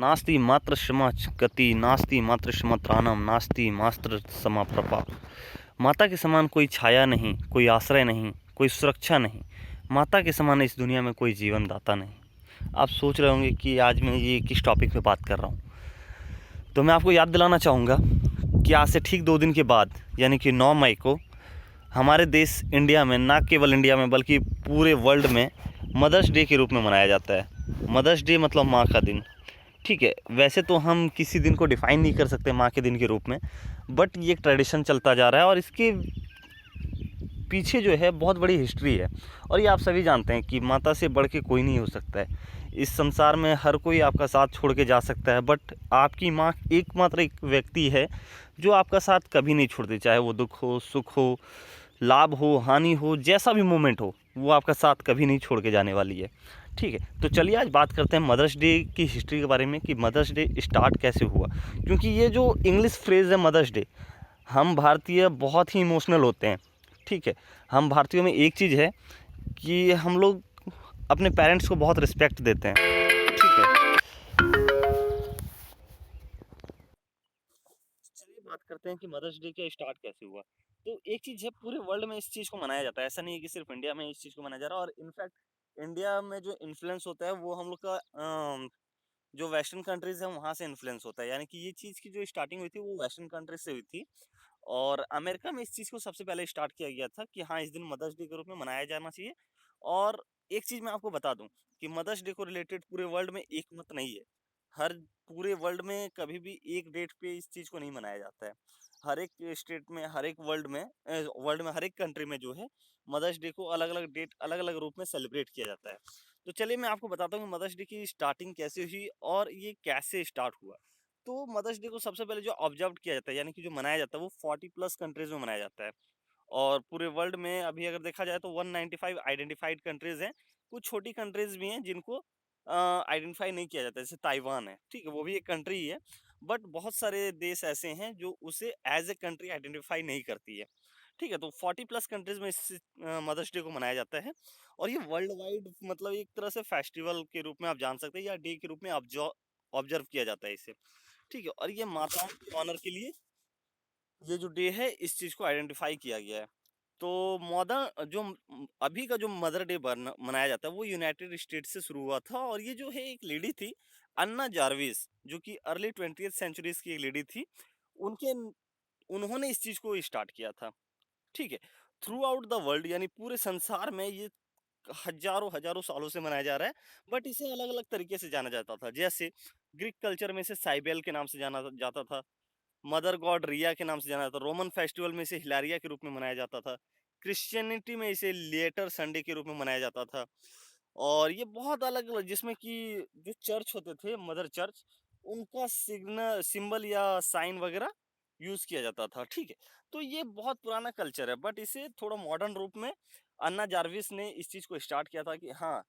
नास्ति मात्र क्षमा गति, नास्ति मात्र क्षमत्राणम, नास्ति मात्र समाप्रभा। माता के समान कोई छाया नहीं, कोई आश्रय नहीं, कोई सुरक्षा नहीं। माता के समान इस दुनिया में कोई जीवन दाता नहीं। आप सोच रहे होंगे कि आज मैं ये किस टॉपिक पे बात कर रहा हूँ। तो मैं आपको याद दिलाना चाहूँगा कि आज से ठीक 2 दिन के बाद यानी कि 9 मई को हमारे देश इंडिया में, ना केवल इंडिया में बल्कि पूरे वर्ल्ड में मदर्स डे के रूप में मनाया जाता है। मदर्स डे मतलब माँ का दिन। ठीक है, वैसे तो हम किसी दिन को डिफ़ाइन नहीं कर सकते माँ के दिन के रूप में, बट ये एक ट्रेडिशन चलता जा रहा है और इसके पीछे जो है बहुत बड़ी हिस्ट्री है। और ये आप सभी जानते हैं कि माता से बढ़ के कोई नहीं हो सकता है। इस संसार में हर कोई आपका साथ छोड़ के जा सकता है, बट आपकी माँ एकमात्र एक व्यक्ति है जो आपका साथ कभी नहीं छोड़ती। चाहे वो दुख हो, सुख हो, लाभ हो, हानि हो, जैसा भी मोमेंट हो, वो आपका साथ कभी नहीं छोड़ के जाने वाली है। ठीक है, तो चलिए आज बात करते हैं मदर्स डे की हिस्ट्री के बारे में कि मदर्स डे स्टार्ट कैसे हुआ। क्योंकि ये जो इंग्लिश फ्रेज़ है मदर्स डे, हम भारतीय बहुत ही इमोशनल होते हैं। ठीक है, हम भारतीयों में एक चीज़ है कि हम लोग अपने पेरेंट्स को बहुत रिस्पेक्ट देते हैं। ठीक है, चलिए बात करते हैं कि मदर्स डे का स्टार्ट कैसे हुआ। तो एक चीज़ है, पूरे वर्ल्ड में इस चीज़ को मनाया जाता है। ऐसा नहीं है कि सिर्फ इंडिया में इस चीज़ को मनाया जा रहा है। और इनफैक्ट इंडिया में जो इन्फ्लुएंस होता है वो हम लोग का जो वेस्टर्न कंट्रीज़ हैं वहाँ से इन्फ्लुएंस होता है। यानी कि ये चीज़ की जो स्टार्टिंग हुई थी वो वेस्टर्न कंट्रीज से हुई थी। और अमेरिका में इस चीज़ को सबसे पहले स्टार्ट किया गया था कि हाँ, इस दिन मदर्स डे के रूप में मनाया जाना चाहिए। और एक चीज़ मैं आपको बता दूं कि मदर्स डे को रिलेटेड पूरे वर्ल्ड में एक मत नहीं है। हर पूरे वर्ल्ड में कभी भी एक डेट पे इस चीज़ को नहीं मनाया जाता है। हर एक स्टेट में, हर एक वर्ल्ड में हर एक कंट्री में जो है मदर्स डे को अलग अलग डेट, अलग अलग रूप में सेलिब्रेट किया जाता है। तो चलिए मैं आपको बताता हूँ कि मदर्स डे की स्टार्टिंग कैसे हुई और ये कैसे स्टार्ट हुआ। तो मदर्स डे को सबसे पहले जो ऑब्जर्व किया जाता है यानी कि जो मनाया जाता है वो 40 प्लस कंट्रीज में मनाया जाता है। और पूरे वर्ल्ड में अभी अगर देखा जाए तो 195 आइडेंटिफाइड कंट्रीज हैं। कुछ छोटी कंट्रीज भी हैं जिनको आइडेंटिफाई नहीं किया जाता, जैसे ताइवान है। ठीक है, वो भी एक कंट्री ही है, बट बहुत सारे देश ऐसे हैं जो उसे एज ए कंट्री आइडेंटिफाई नहीं करती है। ठीक है, तो 40 प्लस कंट्रीज में इस मदर्स डे को मनाया जाता है। और ये वर्ल्ड वाइड मतलब एक तरह से फेस्टिवल के रूप में आप जान सकते हैं या डे के रूप में ऑब्जर्व किया जाता है इसे। ठीक है, और ये माताओं के ऑनर के लिए ये जो डे है इस चीज़ को आइडेंटिफाई किया गया है। तो अभी का जो मदर डे मनाया जाता है वो यूनाइटेड स्टेट्स से शुरू हुआ था। और ये जो है एक लेडी थी, अन्ना जार्विस, जो कि अर्ली 20th सेंचुरीज की एक लेडी थी। उनके उन्होंने इस चीज़ को स्टार्ट किया था। ठीक है, थ्रू आउट द वर्ल्ड यानी पूरे संसार में ये हजारों हजारों सालों से मनाया जा रहा है। बट इसे अलग अलग तरीके से जाना जाता था। जैसे ग्रीक कल्चर में इसे साइबेल के नाम से जाना जाता था, मदर गॉड रिया के नाम से जाना जाता था, रोमन फेस्टिवल में इसे हिलारिया के रूप में मनाया जाता था, क्रिश्चियनिटी में इसे लेटर संडे के रूप में मनाया जाता था। और ये बहुत अलग अलग, जिसमें कि जो चर्च होते थे, मदर चर्च, उनका सिग्नल, सिंबल या साइन वगैरह यूज किया जाता था। ठीक है, तो ये बहुत पुराना कल्चर है, बट इसे थोड़ा मॉडर्न रूप में अन्ना जार्विस ने इस चीज को स्टार्ट किया था कि हाँ,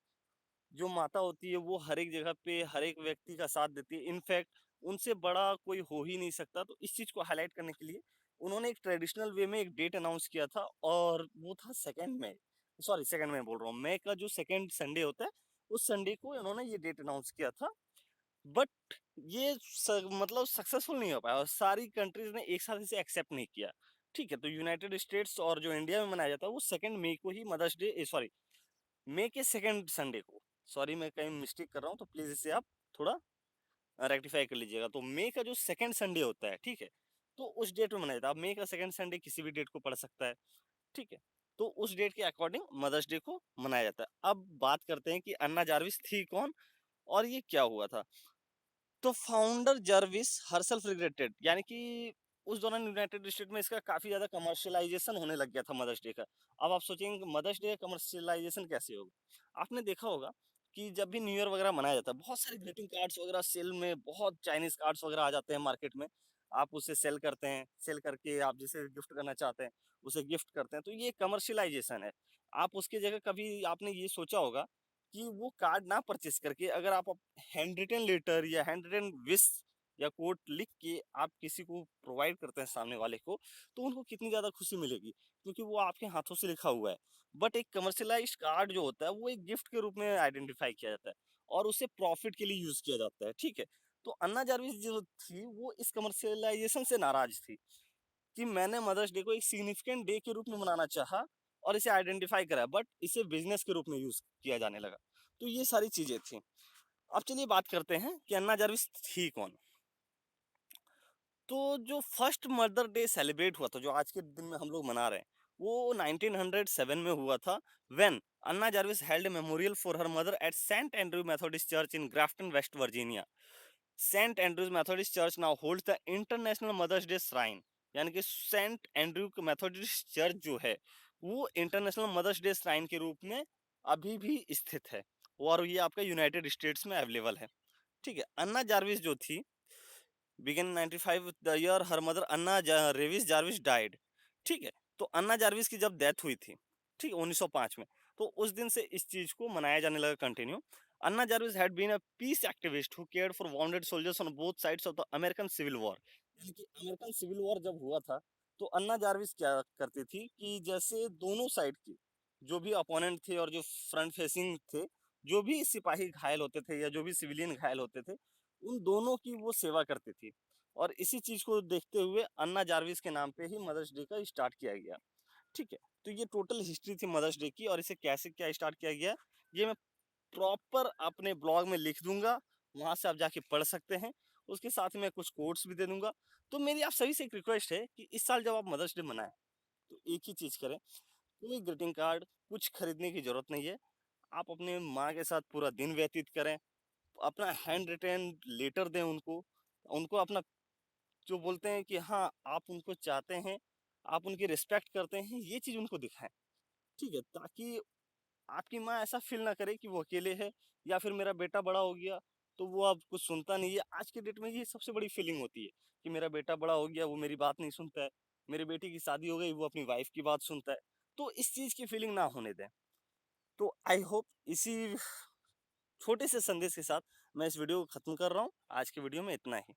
जो माता होती है वो हर एक जगह पे हर एक व्यक्ति का साथ देती है। इनफैक्ट उनसे बड़ा कोई हो ही नहीं सकता। तो इस चीज को हाईलाइट करने के लिए उन्होंने एक ट्रेडिशनल वे में एक डेट अनाउंस किया था, और वो था 2 मई। सॉरी, 2 मई बोल रहा हूँ, मई का जो सेकेंड संडे होता है उस संडे को इन्होंने ये डेट अनाउंस किया था। बट मतलब सक्सेसफुल नहीं हो पाया और सारी कंट्रीज ने एक साथ इसे एक्सेप्ट नहीं किया। ठीक है, तो यूनाइटेड स्टेट्स और जो इंडिया में मनाया जाता है वो 2 मई को ही मदर्स डे, सॉरी, मई के सेकेंड संडे को, सॉरी मैं कहीं मिस्टेक कर रहा हूँ तो प्लीज इसे आप थोड़ा रेक्टिफाई कर लीजिएगा। तो मई का जो सेकेंड संडे होता है, ठीक है, तो उस डेट में मनाया जाता है। अब मई का सेकेंड संडे किसी भी डेट को पड़ सकता है। ठीक है, तो उस डेट के अकॉर्डिंग मदर्स डे को मनाया जाता है। अब बात करते हैं कि अन्ना जार्विस थी कौन और ये क्या हुआ था। तो फाउंडर जर्विस हरसेल्फ रिग्रेटेड, यानी कि उस दौरान यूनाइटेड स्टेट में इसका काफी ज्यादा कमर्शियलाइजेशन होने लग गया था मदर्स डे का। अब आप सोचेंगे कि मदर्स डे का कमर्शियलाइजेशन कैसे होगा। आपने देखा होगा कि जब भी न्यू ईयर वगैरह मनाया जाता है बहुत सारे ग्रीटिंग कार्ड्स वगैरह सेल में, बहुत चाइनीज कार्ड्स वगैरह आ जाते हैं मार्केट में। आप उसे सेल करते हैं, सेल करके आप जिसे गिफ्ट करना चाहते हैं उसे गिफ्ट करते हैं। तो ये कमर्शियलाइजेशन है। आप उसकी जगह कभी आपने ये सोचा होगा कि वो कार्ड ना परचेस करके अगर आप हैंड रिटन लेटर या हैंड रिटन विश या कोट लिख के आप किसी को प्रोवाइड करते हैं सामने वाले को, तो उनको कितनी ज़्यादा खुशी मिलेगी, क्योंकि वो आपके हाथों से लिखा हुआ है। बट एक कमर्शियलाइज्ड कार्ड जो होता है वो एक गिफ्ट के रूप में आइडेंटिफाई किया जाता है और उसे प्रॉफिट के लिए यूज़ किया जाता है। ठीक है, तो अन्ना जार्विस जो थी वो इस कमर्शियलाइजेशन से नाराज थी कि मैंने मदर्स डे को एक सिग्निफिकेंट डे के रूप में मनाना चाहा और इसे आइडेंटिफाई करा, बट इसे बिजनेस के रूप में यूज किया जाने लगा। तो ये सारी चीजें थी। अब चलिए बात करते हैं कि अन्ना जार्विस थी कौन। तो जो फर्स्ट मदर डे सेलिब्रेट हुआ था, जो आज के दिन में हम लोग मना रहे हैं, वो 1907 में हुआ था, when Anna Jarvis held memorial for her mother at Saint Andrew Methodist Church in Grafton, West Virginia. Saint Andrews Methodist Church now holds the International Mother's Day Shrine. यानी कि सेंट एंड्रयू मेथोडिस्ट चर्च जो है वो international Mother's Day shrine के रूप में अभी भी स्थित है, और ये आपका यूनाइटेड स्टेट्स में अवेलेबल है। ठीक है। अन्ना जार्विस जो थी, begin 95 the year her mother Anna Reeves Jarvis died. ठीक है। तो अन्ना जार्विस की जब डेथ हुई थी, ठीक है, 1905 में, तो उस दिन से इस चीज को मनाया जाने लगा continue. Anna Jarvis had been a peace activist who cared for wounded soldiers on both sides of the American Civil War. यानी कि अमेरिकन सिविल वॉर जब हुआ था, तो अन्ना जार्विस क्या करती थी कि जैसे दोनों साइड की जो भी अपोनेंट थे और जो फ्रंट फेसिंग थे, जो भी सिपाही घायल होते थे या जो भी सिविलियन घायल होते थे, उन दोनों की वो सेवा करती थी। और इसी चीज को देखते हुए अन्ना जार्विस के नाम पे ही मदर्स डे का स्टार्ट किया गया। ठीक है। तो ये टोटल हिस्ट्री थी मदर्स डे की, और इसे कैसे क्या स्टार्ट किया गया, ये मैं प्रॉपर अपने ब्लॉग में लिख दूंगा, वहां से आप जाके पढ़ सकते हैं। उसके साथ में कुछ कोट्स भी दे दूंगा। तो मेरी आप सभी से एक रिक्वेस्ट है कि इस साल जब आप मदर्स डे मनाएं, तो एक ही चीज करें, कोई ग्रीटिंग कार्ड कुछ खरीदने की जरूरत नहीं है। आप अपने माँ के साथ पूरा दिन व्यतीत करें, अपना हैंड रिटन लेटर दें उनको, उनको अपना जो बोलते हैं कि हाँ आप उनको चाहते हैं, आप उनकी रिस्पेक्ट करते हैं, ये चीज उनको दिखाएं। ठीक है। ताकि आपकी माँ ऐसा फील ना करे कि वो अकेले है, या फिर मेरा बेटा बड़ा हो गया तो वो अब कुछ सुनता नहीं है। आज के डेट में ये सबसे बड़ी फीलिंग होती है कि मेरा बेटा बड़ा हो गया, वो मेरी बात नहीं सुनता है। मेरी बेटी की शादी हो गई, वो अपनी वाइफ की बात सुनता है। तो इस चीज की फीलिंग ना होने दें। तो आई होप इसी छोटे से संदेश के साथ मैं इस वीडियो को खत्म कर रहा हूँ। आज के वीडियो में इतना ही।